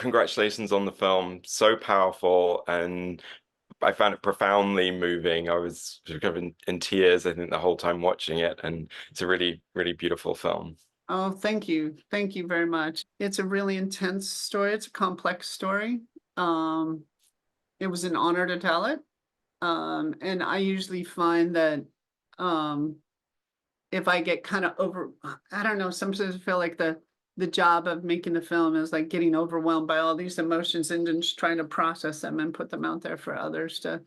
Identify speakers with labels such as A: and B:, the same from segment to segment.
A: congratulations on the film. So powerful, and I found it profoundly moving. I was sort of in tears, I think, the whole time watching it, and it's a really, really beautiful film.
B: Oh, thank you. Thank you very much. It's a really intense story. It's a complex story. Um, it was an honor to tell it. And I usually find that um, if I get kind of I don't know, sometimes I feel like the job of making the film is like getting overwhelmed by all these emotions and then just trying to process them and put them out there for others to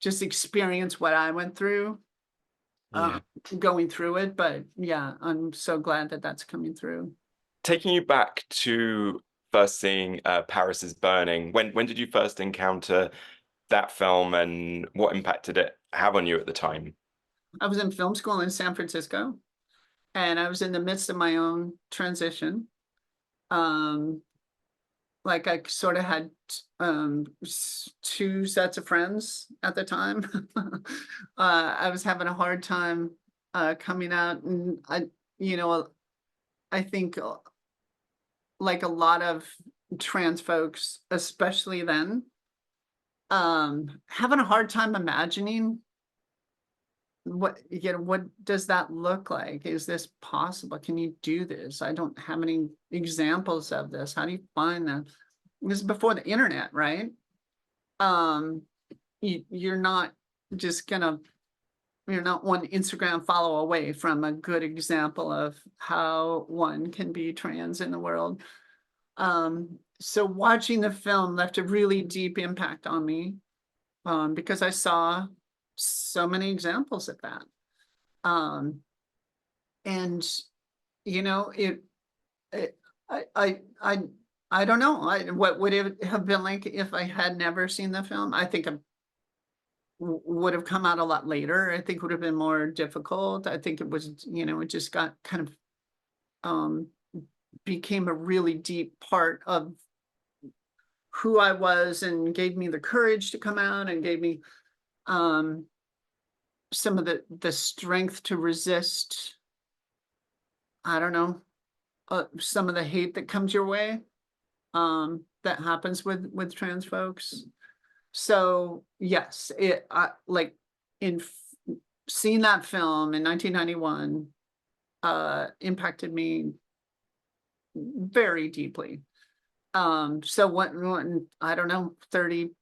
B: just experience what I went through uh,
A: Yeah.
B: going through it. But yeah, I'm so glad that that's coming through.
A: Taking you back to first seeing Paris is Burning, when did you first encounter that film, and what impact did it have on you at the time?
B: I was in film school in San Francisco, and I was in the midst of my own transition. Um, like I sort of had two sets of friends at the time. I was having a hard time coming out, and you know, I think like a lot of trans folks, especially then, having a hard time imagining what does that look like? Is this possible? Can you do this? I don't have any examples of this. How do you find that? This is before the internet, right? Um, you're not just gonna, you're not one Instagram follow away from a good example of how one can be trans in the world. So watching the film left a really deep impact on me, because I saw so many examples of that. Um, and you know, it I, I, I, I don't know. What would it have been like if I had never seen the film? I think I would have come out a lot later. I think would have been more difficult. I think it was, it just got kind of, um, became a really deep part of who I was and gave me the courage to come out and gave me, um, some of the strength to resist, I don't know, some of the hate that comes your way, that happens with trans folks. So yes, like in seeing that film in 1991 impacted me very deeply. So when I don't know, 32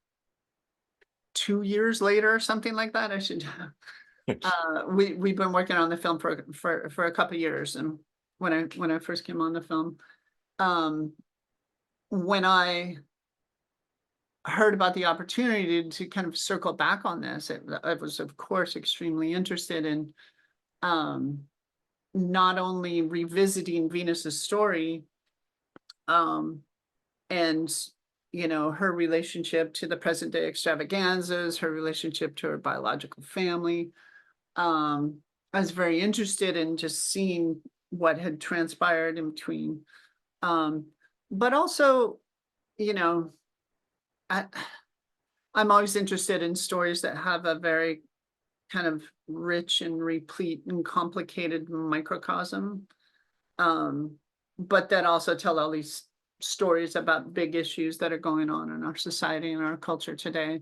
B: years later or something like that, I should we've been working on the film for a couple of years, and when I first came on the film, um when I heard about the opportunity to kind of circle back on this, I was of course extremely interested in um not only revisiting Venus's story, um and her relationship to the present day extravaganzas, her relationship to her biological family. I was very interested in just seeing what had transpired in between. Um, but also, you know, I, I'm always interested in stories that have a very kind of rich and replete and complicated microcosm, um, but that also tell all these stories about big issues that are going on in our society and our culture today.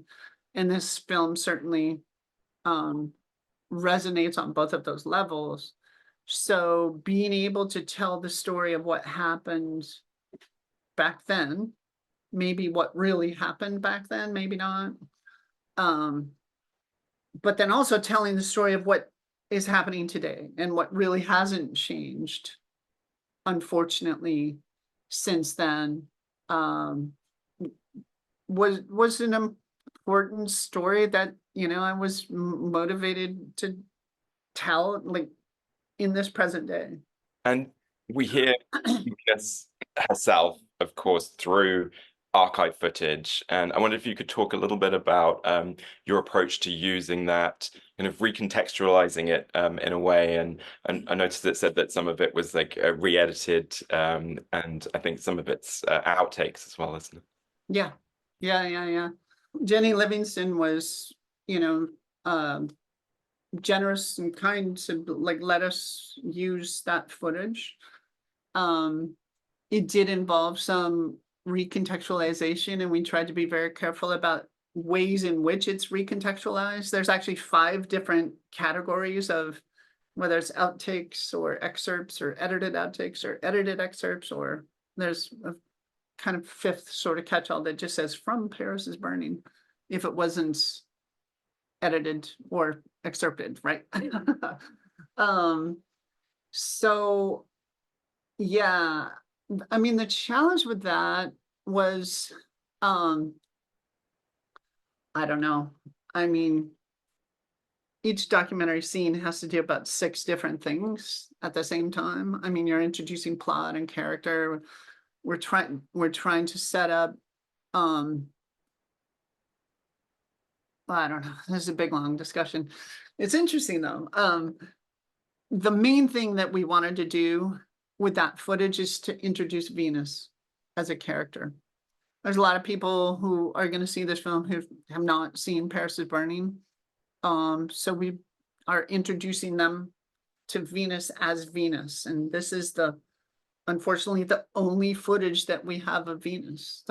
B: And this film certainly um, resonates on both of those levels. So being able to tell the story of what happened back then, maybe what really happened back then, maybe not. Um, but then also telling the story of what is happening today and what really hasn't changed, unfortunately, since then, um, was an important story that I was motivated to tell, like in this present day.
A: And we hear Venus herself, of course, through archive footage. And I wonder if you could talk a little bit about your approach to using that, kind of recontextualizing it in a way. And I noticed it said that some of it was like re-edited, and I think some of it's outtakes as well, isn't it?
B: Yeah, yeah. Jennie Livingston was, you know, um, generous and kind to like let us use that footage. It did involve some recontextualization, and we tried to be very careful about ways in which it's recontextualized. There's actually 5 different categories of whether it's outtakes or excerpts or edited outtakes or edited excerpts, or there's a kind of 5th sort of catch-all that just says "from Paris is burning" if it wasn't edited or excerpted, right? So yeah, I mean, the challenge with that was, I don't know. I mean, each documentary scene has to do about 6 different things at the same time. I mean, you're introducing plot and character. We're trying to set up, I don't know. This is a big, long discussion. It's interesting though. The main thing that we wanted to do with that footage is to introduce Venus as a character. There's a lot of people who are going to see this film who have not seen Paris is Burning. So we are introducing them to Venus as Venus. And this is unfortunately, the only footage that we have of Venus.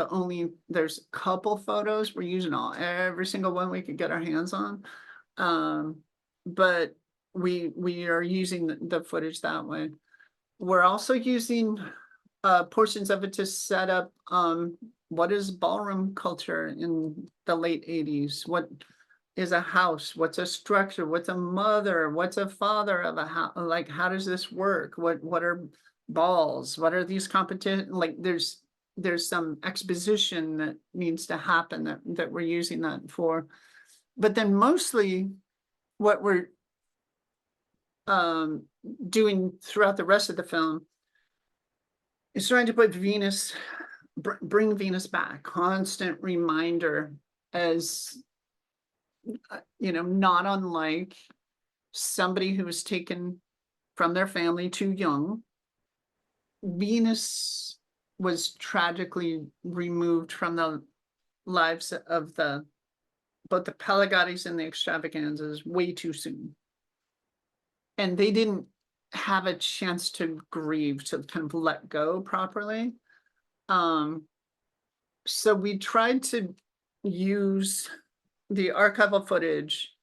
B: There's a couple photos. We're using every single one we could get our hands on. But we are using the footage that way. We're also using portions of it to set up what is ballroom culture in the late 80s. What is a house? What's a structure? What's a mother? What's a father of a house? Like, how does this work? What are balls? What are these competition? Like, there's some exposition that needs to happen that we're using that for. But then mostly what we're doing throughout the rest of the film is trying to put Venus, bring Venus back, constant reminder as, not unlike somebody who was taken from their family too young. Venus was tragically removed from the lives of both the Pelagatis and the Xtravaganzas way too soon. And they didn't have a chance to grieve, to kind of let go properly. So we tried to use the archival footage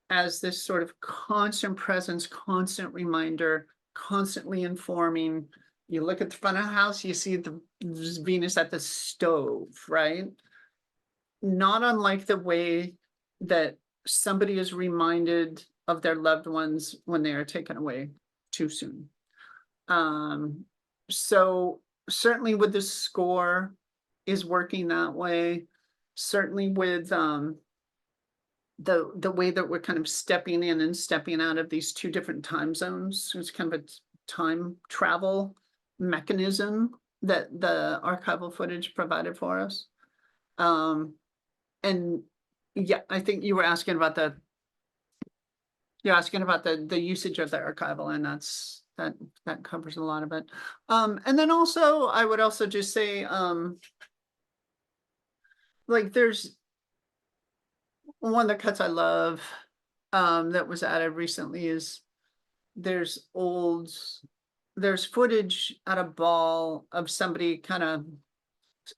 B: as this sort of constant presence, constant reminder, constantly informing. You look at the front of the house, you see the Venus at the stove, right? Not unlike the way that somebody is reminded of their loved ones when they are taken away too soon. So certainly with the score is working that way. Certainly with the way that we're kind of stepping in and stepping out of these 2 different time zones. It's kind of a time travel mechanism that the archival footage provided for us. And yeah, I think you were asking about the usage of the archival, and that covers a lot of it. And then also I would also just say, like, there's one of the cuts I love that was added recently is there's footage at a ball of somebody kind of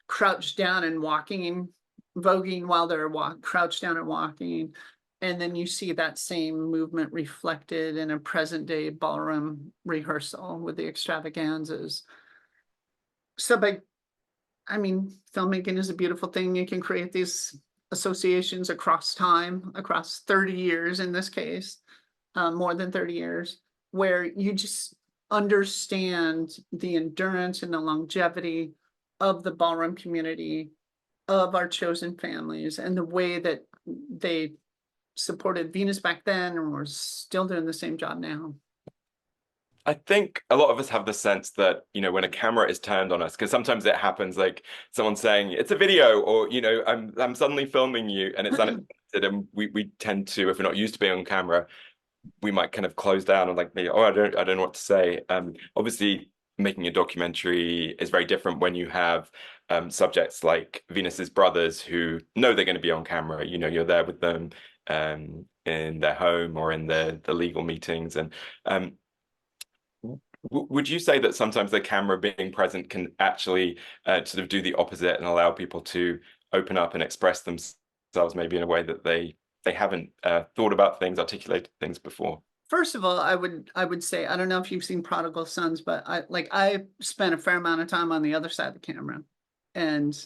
B: crouched down and voguing while they're crouched down and walking. And then you see that same movement reflected in a present day ballroom rehearsal with the Xtravaganzas. So filmmaking is a beautiful thing. You can create these associations across time, across 30 years in this case, more than 30 years, where you just understand the endurance and the longevity of the ballroom community, of our chosen families, and the way that they supported Venus back then, and we're still doing the same job now.
A: I think a lot of us have the sense that, when a camera is turned on us, because sometimes it happens, like someone saying it's a video, or, I'm suddenly filming you, and it's unexpected, and we tend to, if we're not used to being on camera, we might kind of close down and like, oh, I don't know what to say. Obviously, making a documentary is very different when you have subjects like Venus's brothers who know they're going to be on camera. You're there with them in their home or in the legal meetings, and Would you say that sometimes the camera being present can actually sort of do the opposite and allow people to open up and express themselves maybe in a way that they haven't thought about things, articulated things before?
B: First of all, I would say, I don't know if you've seen Prodigal Sons, but I spent a fair amount of time on the other side of the camera. And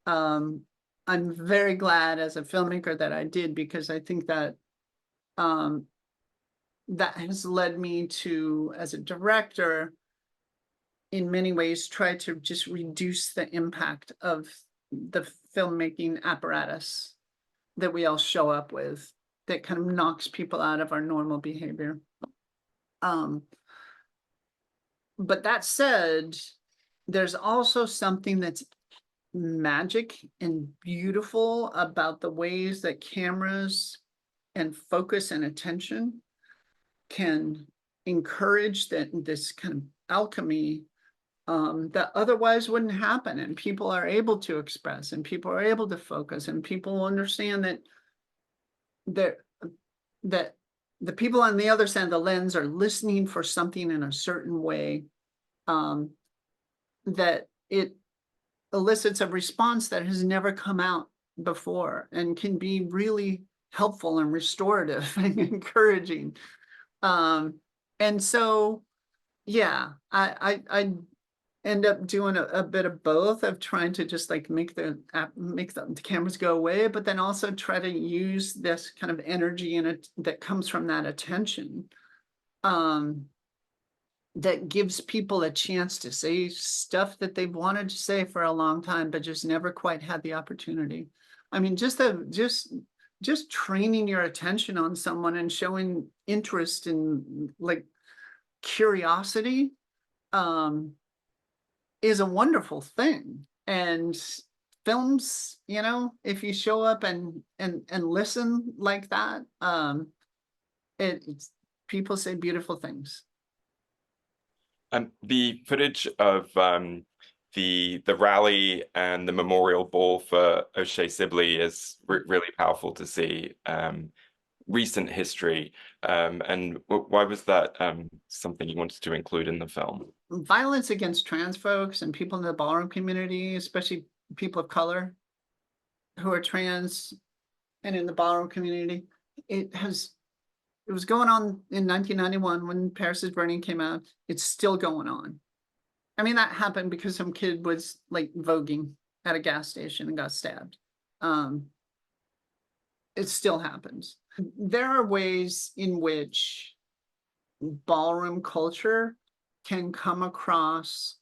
B: um, I'm very glad as a filmmaker that I did, because I think that um, that has led me to, as a director, in many ways, try to just reduce the impact of the filmmaking apparatus that we all show up with, that kind of knocks people out of our normal behavior. But that said, there's also something that's magic and beautiful about the ways that cameras and focus and attention can encourage this kind of alchemy that otherwise wouldn't happen, and people are able to express, and people are able to focus, and people understand that that the people on the other side of the lens are listening for something in a certain way, that it elicits a response that has never come out before, and can be really helpful and restorative and encouraging. And so, yeah, I end up doing a bit of both, of trying to just like make the cameras go away, but then also try to use this kind of energy in it that comes from that attention, that gives people a chance to say stuff that they've wanted to say for a long time, but just never quite had the opportunity. I mean, just training your attention on someone and showing interest in, like, curiosity, is a wonderful thing. And films, if you show up and listen like that, it's people say beautiful things.
A: The footage of the rally and the memorial ball for O'Shea Sibley is really powerful to see. Recent history, and why was that something you wanted to include in the film?
B: Violence against trans folks and people in the ballroom community, especially people of color who are trans and in the ballroom community, it was going on in 1991 when Paris is Burning came out. It's still going on. I mean, that happened because some kid was like voguing at a gas station and got stabbed. It still happens. There are ways in which ballroom culture can come across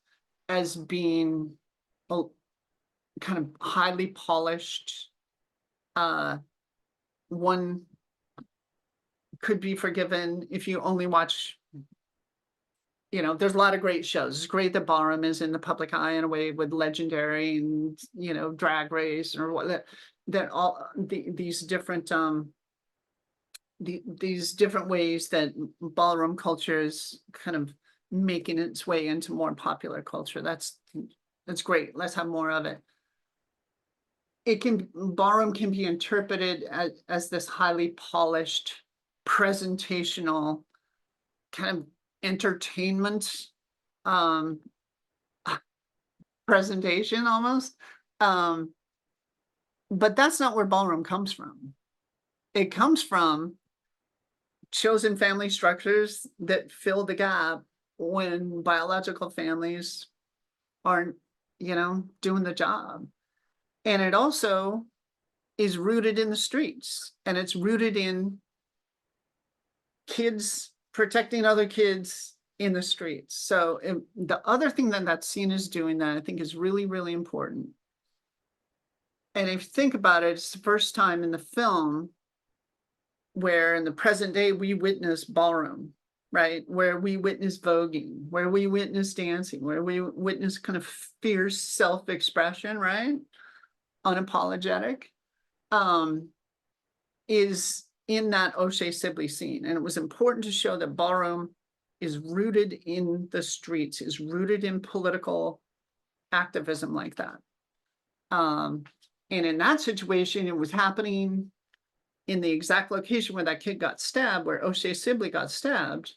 B: as being a kind of highly polished. One could be forgiven if you only watch, there's a lot of great shows. It's great that ballroom is in the public eye in a way, with Legendary and, Drag Race, or what, that all these different these different ways that ballroom culture is kind of making its way into more popular culture. That's great. Let's have more of it. Ballroom can be interpreted as this highly polished, presentational kind of entertainment presentation almost. But that's not where ballroom comes from. It comes from chosen family structures that fill the gap when biological families aren't, doing the job. And it also is rooted in the streets, and it's rooted in kids protecting other kids in the streets. So the other thing that scene is doing that I think is really, really important. And if you think about it, it's the first time in the film where in the present day we witness ballroom, right? Where we witness voguing, where we witness dancing, where we witness kind of fierce self-expression, right? Unapologetic, is in that O'Shea Sibley scene. And it was important to show that ballroom is rooted in the streets, is rooted in political activism like that. And in that situation, it was happening in the exact location where that kid got stabbed, where O'Shea Sibley got stabbed.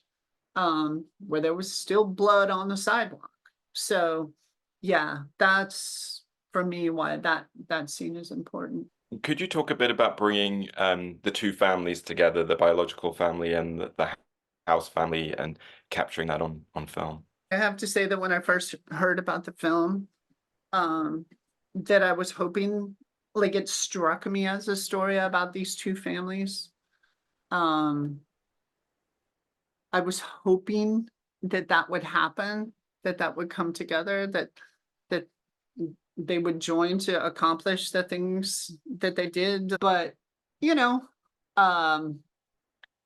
B: where there was still blood on the sidewalk. So, yeah, that's for me why that scene is important.
A: Could you talk a bit about bringing the two families together, the biological family and the house family, and capturing that on film?
B: I have to say that when I first heard about the film, um, that I was hoping, like it struck me as a story about these two families. Um, I was hoping that that would happen, that that would come together, that they would join to accomplish the things that they did. But, you know, um,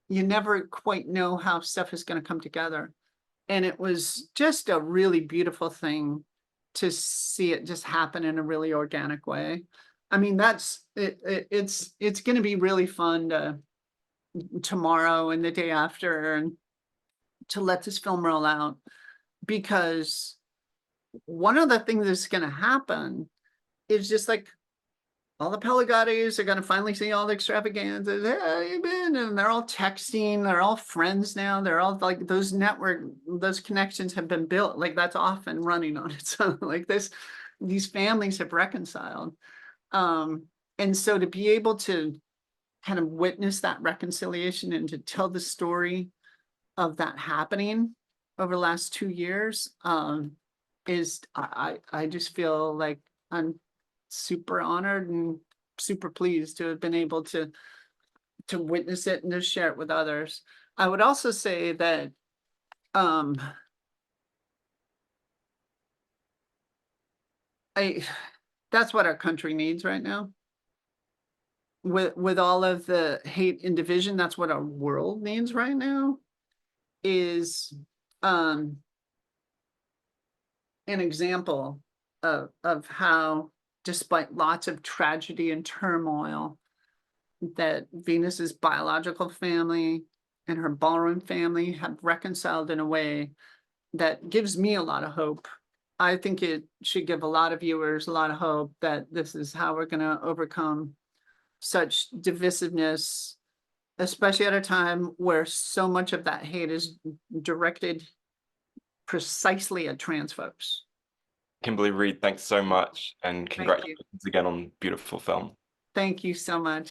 B: you never quite know how stuff is going to come together. And it was just a really beautiful thing to see it just happen in a really organic way. I mean, that's it, it's going to be really fun to tomorrow and the day after and to let this film roll out, because one of the things that's going to happen is just like all the Pelagatis are going to finally see all the extravaganzas. Hey, how you been? And they're all texting. They're all friends now. They're all like those those connections have been built. Like that's off and running on its own. Like these families have reconciled. And so to be able to kind of witness that reconciliation and to tell the story of that happening over the last 2 years, is I just feel like I'm super honored and super pleased to have been able to witness it and to share it with others. I would also say that I that's what our country needs right now. With all of the hate and division, that's what our world needs right now, is an example of how, despite lots of tragedy and turmoil, that Venus's biological family and her ballroom family have reconciled in a way that gives me a lot of hope. I think it should give a lot of viewers a lot of hope that this is how we're going to overcome such divisiveness, especially at a time where so much of that hate is directed precisely at trans folks.
A: Kimberly Reed, thanks so much, and
B: Thank you.
A: congratulations again on beautiful film.
B: Thank you so much.